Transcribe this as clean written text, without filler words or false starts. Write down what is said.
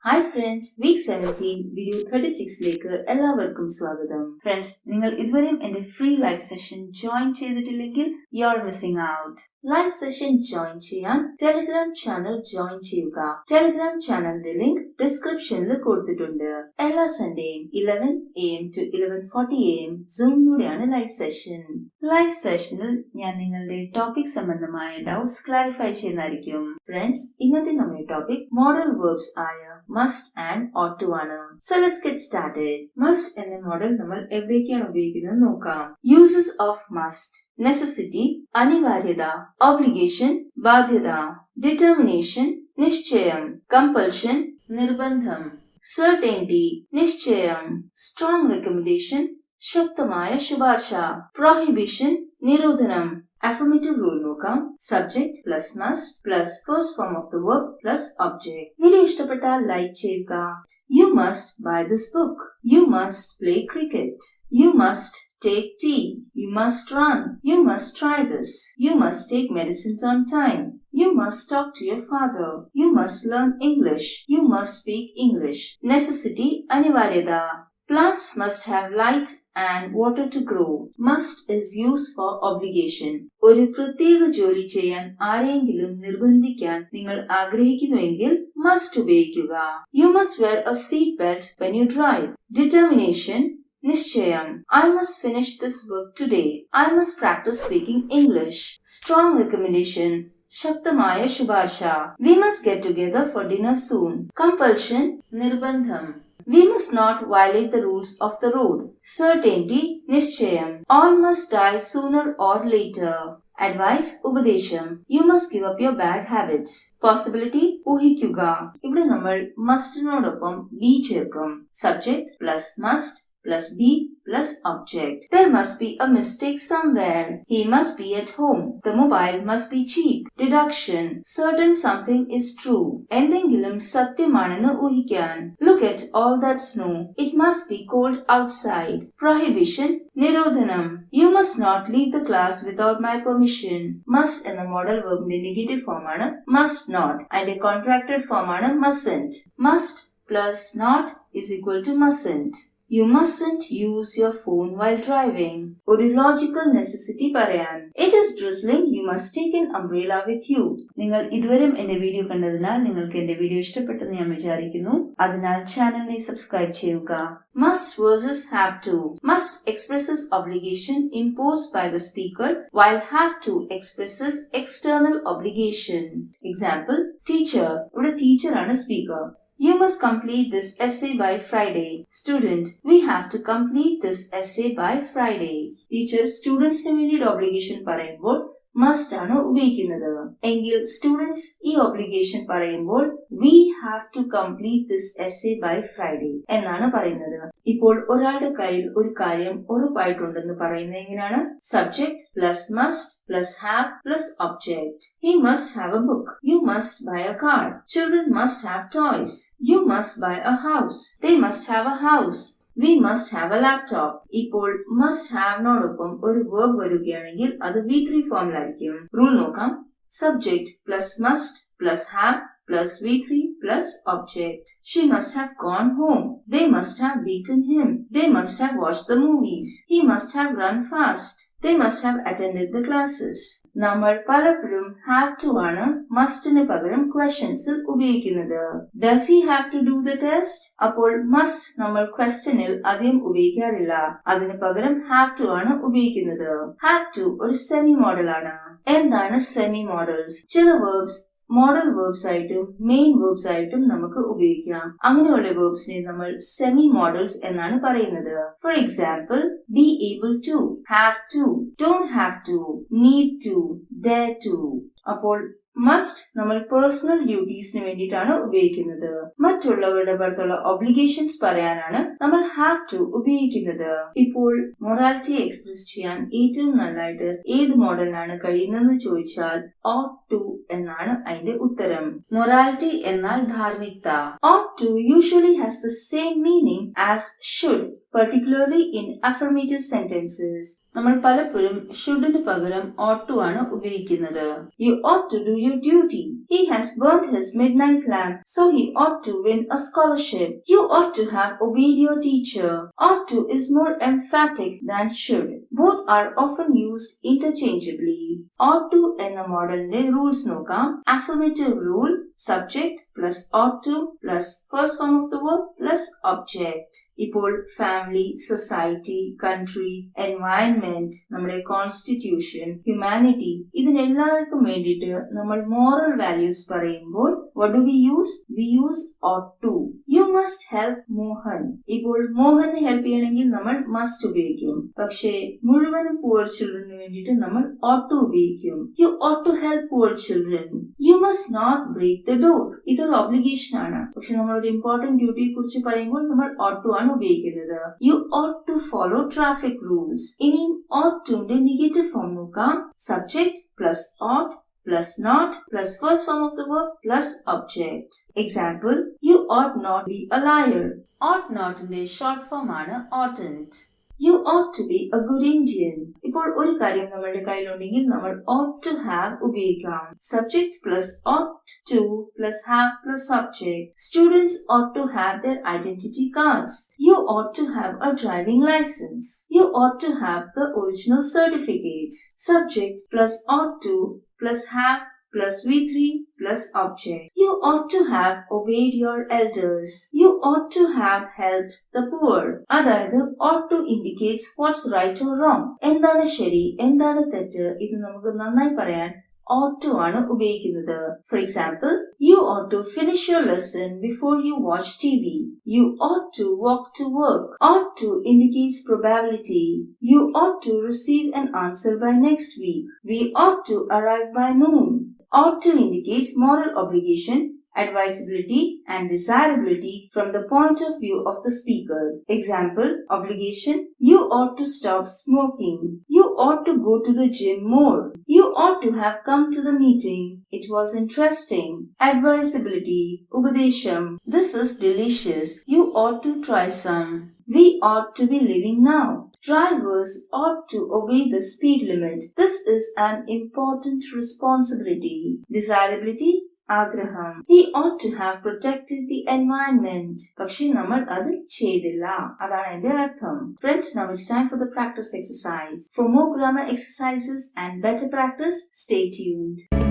Hi friends, week 17 video 36ലേക്ക് എല്ലാവർക്കും സ്വാഗതം. ഫ്രണ്ട്സ്, നിങ്ങൾ ഇതുവരെയും എന്റെ ഫ്രീ ലൈവ് സെഷൻ ജോയിൻ ചെയ്തിട്ടില്ലെങ്കിൽ you are missing out. Live session join ചെയ്യാൻ ടെലിഗ്രാം ചാനൽ ജോയിൻ ചെയ്യുക. ടെലിഗ്രാം ചാനലിന്റെ ലിങ്ക് ഡിസ്ക്രിപ്ഷനിൽ കൊടുത്തിട്ടുണ്ട്. എല്ലാ സൺഡേയും 11 AM to 11:40 AM സൂമിലൂടെയാണ് ലൈവ് സെഷൻ. ലൈവ് സെഷനിൽ ഞാൻ നിങ്ങളുടെ ടോപ്പിക് സംബന്ധമായ ഡൗട്ട്സ് ക്ലാരിഫൈ ചെയ്യുന്നതായിരിക്കും. ഫ്രണ്ട്സ്, ഇന്നത്തെ നമ്മുടെ ടോപ്പിക് മോഡൽ verbs ആയ must and ought to ആണ്. So let's get started. Must എന്ന മോഡൽ നമ്മൾ എവിടേക്കാണ് ഉപയോഗിക്കുന്നത് നോക്കാം. Uses of must: necessity അനിവാര്യത, obligation ബാധ്യത, determination നിശ്ചയം, compulsion നിർബന്ധം, certainty നിശ്ചയം, strong recommendation ശക്തമായ ശുപാർശ, prohibition നിരോധനം. Affirmative rule നോക്കാം. Subject plus must plus first form of the verb plus object. Video ഇഷ്ടപ്പെട്ടാൽ ലൈക്ക് ചെയ്യുക. You must buy this book. You must play cricket. You must take tea. You must run. You must try this. You must take medicines on time. You must talk to your father. You must learn English. You must speak English. Necessity അനിവാര്യത. Plants must have light and water to grow. Must is used for obligation. ഒരു പ്രത്യേക ജോലി ചെയ്യാൻ ആരെയെങ്കിലും നിർബന്ധിക്കാൻ നിങ്ങൾ ആഗ്രഹിക്കുന്നുവെങ്കിൽ must ഉപയോഗിക്കുക. You must wear a seat belt when you drive. Determination നിശ്ചയം. I must finish this work today. I must practice speaking English. Strong recommendation ശക്തമായ ശുപാർശ. We must get together for dinner soon. Compulsion നിർബന്ധം. We must not violate the rules of the road. Certainty നിശ്ചയം. All must die sooner or later. Advice ഉപദേശം. You must give up your bad habits. Possibility ഊഹിക്കുക. ഇവിടെ നമ്മൾ mustനോടൊപ്പം be ചേർക്കും. Subject plus must plus be plus object. There must be a mistake somewhere. He must be at home. The mobile must be cheap. Deduction. Certain something is true. എന്തെങ്കിലും സത്യമാണെന്ന് ഊഹിക്കാൻ. Look at all that snow. It must be cold outside. Prohibition നിരോധനം. You must not leave the class without my permission. Must എന്ന model വെർബിന്റെ negative form ആണ് must not. അതിന്റെ contracted form ആണ് mustn't. Must plus not is equal to mustn't. You mustn't use your phone while driving. ഒരു logical necessity പറയാൻ. It is drizzling. You must take an umbrella with you. നിങ്ങൾ ഇതുവരെയും എന്റെ video കണ്ടതിനാൽ നിങ്ങൾക്ക് എന്റെ വീഡിയോ ഇഷ്ടപ്പെട്ടെന്ന് ഞാൻ വിചാരിക്കുന്നു. അതിനാൽ ചാനലിനെ സബ്സ്ക്രൈബ് ചെയ്യുക. Must versus have to. Must expresses obligation imposed by the speaker, while have to expresses external obligation. Example: teacher. ഇവിടെ ടീച്ചർ ആണ് speaker. You must complete this essay by Friday. Student, we have to complete this essay by Friday. Teacher സ്റ്റുഡൻസിന് വേണ്ടിയിട്ട് obligation പറയുമ്പോൾ must ആണ് ഉപയോഗിക്കുന്നത്. എങ്കിൽ students ഈ obligation പറയുമ്പോൾ we have to complete this essay by Friday എന്നാണ് പറയുന്നത്. ഇപ്പോൾ ഒരാളുടെ കയ്യിൽ ഒരു കാര്യം ഉറപ്പായിട്ടുണ്ടെന്ന് പറയുന്നത് എങ്ങനെയാണ്? Subject plus must plus have plus object. He must have a book. You must buy a car. Children must have toys. You must buy a house. They must have a house. We must have a laptop. ഇപ്പോൾ must have നോടൊപ്പം ഒരു verb വരികയാണെങ്കിൽ അത് V3 ഫോമിലായിരിക്കും. Rule നോക്കാം. Subject plus must plus have plus V3 plus object. She must have gone home. They must have beaten him. They must have watched the movies. He must have run fast. They must have attended the classes. നമ്മൾ പലപ്പോഴും have to ആണ് mustന് പകരം questionsil ഉപയോഗിക്കുന്നത്. Does he have to do the test? അപ്പോൾ must നമ്മൾ questionil അധികം ഉപയോഗിക്കാറില്ല. അതിനു പകരം have to ആണ് ഉപയോഗിക്കുന്നത്. Have to ഒരു സെമി മോഡൽ ആണ്. എന്താണ് സെമി മോഡൽസ്? ചില verbs മോഡൽ verbs ആയിട്ടും മെയിൻ verbs ആയിട്ടും നമുക്ക് ഉപയോഗിക്കാം. അങ്ങനെയുള്ള verbsനെ നമ്മൾ സെമി മോഡൽസ് എന്നാണ് പറയുന്നത്. For example, be able to, have to, don't have to, need to, dare to. അപ്പോൾ must നമ്മൾ പേഴ്സണൽ ഡ്യൂട്ടീസിന് വേണ്ടിയിട്ടാണ് ഉപയോഗിക്കുന്നത്. മറ്റുള്ളവരുടെ പുറത്തുള്ള ഒബ്ലിഗേഷൻസ് പറയാനാണ് നമ്മൾ have to ഉപയോഗിക്കുന്നത്. ഇപ്പോൾ മൊറാലിറ്റി എക്സ്പ്രസ് ചെയ്യാൻ ഏറ്റവും നല്ലതായിട്ട് ഏത് മോഡലിനാണ് കഴിയുന്നതെന്ന് ചോദിച്ചാൽ ought to എന്നാണ് അതിന്റെ ഉത്തരം. മൊറാലിറ്റി എന്നാൽ ധാർമ്മികത. ought to usually has the same meaning as should, particularly in affirmative sentences. നമ്മൾ പലപ്പോഴും ഷുഡിന് പകരം ought to ആണ് ഉപയോഗിക്കുന്നത്. You ought to do your duty. He has burnt his midnight lamp, so he ought to win a scholarship. You ought to have obeyed your teacher. Ought to is more emphatic than should. Both are often used interchangeably. Ought to എന്ന മോഡലിന്റെ rules നോക്കാം. Affirmative rule, subject plus ought to plus first form of the verb plus object. ഇപ്പോൾ family, society, country, environment, നമ്മുടെ constitution, humanity ഇതിനെല്ലാവർക്കും വേണ്ടിയിട്ട് നമ്മൾ moral values പറയുമ്പോൾ what do we use? We use ought to. You must help Mohan. ഇപ്പോൾ മോഹനെ help ചെയ്യണമെങ്കിൽ നമ്മൾ must ഉപയോഗിക്കും. പക്ഷേ മുഴുവനും poor childrenന് വേണ്ടിയിട്ട് നമ്മൾ ought to ഉപയോഗിക്കും. You ought to help poor children. You must not break the door. ഇതൊരു ഒബ്ലിഗേഷൻ ആണ്. പക്ഷെ നമ്മൾ ഒരു ഇമ്പോർട്ടന്റ് ഡ്യൂട്ടിയെ കുറിച്ച് പറയുമ്പോൾ നമ്മൾ ought to ആണ് ഉപയോഗിക്കുന്നത്. You ought to follow traffic rules. ഇനി ought to ന്റെ നെഗറ്റീവ് ഫോം നോക്കാം. Subject plus ought plus not plus first form of the verb plus object. Example, you ought not be a liar. Ought not ന്റെ short form ആണ് oughtn't. You ought to be a good Indian. ഇപ്പോൾ ഒരു കാര്യം നമ്മളുടെ കയ്യിലുണ്ടെങ്കിൽ നമ്മൾ ought to have ഉപയോഗിക്കാം. Subject plus ought to plus have plus subject. Students ought to have their identity cards. You ought to have a driving license. You ought to have the original certificate. Subject plus ought to plus have plus V3 plus object. You ought to have obeyed your elders. You ought to have helped the poor. അതായത് ought to indicates what's right or wrong. എന്താണ് ശരി, എന്താണ് തെറ്റ്, ഇത് നമുക്ക് നന്നായി പറയാൻ ought to ആണ് ഉപയോഗിക്കുന്നത്. For example, you ought to finish your lesson before you watch TV. You ought to walk to work. Ought to indicates probability. You ought to receive an answer by next week. We ought to arrive by noon. Ought to indicates moral obligation, advisability and desirability from the point of view of the speaker. Example, obligation, you ought to stop smoking. You ought to go to the gym more. You ought to have come to the meeting. It was interesting. Advisability, upadesham, this is delicious. You ought to try some. We ought to be living now. Drivers ought to obey the speed limit. This is an important responsibility. Desirability, ആഗ്രഹം. We ought to have protected the environment. പക്ഷെ നമ്മൾ അത് ചെയ്തില്ല. അതാണ് എന്റെ അർത്ഥം. Friends, now it's time for the practice exercise. For more grammar exercises and better practice, stay tuned.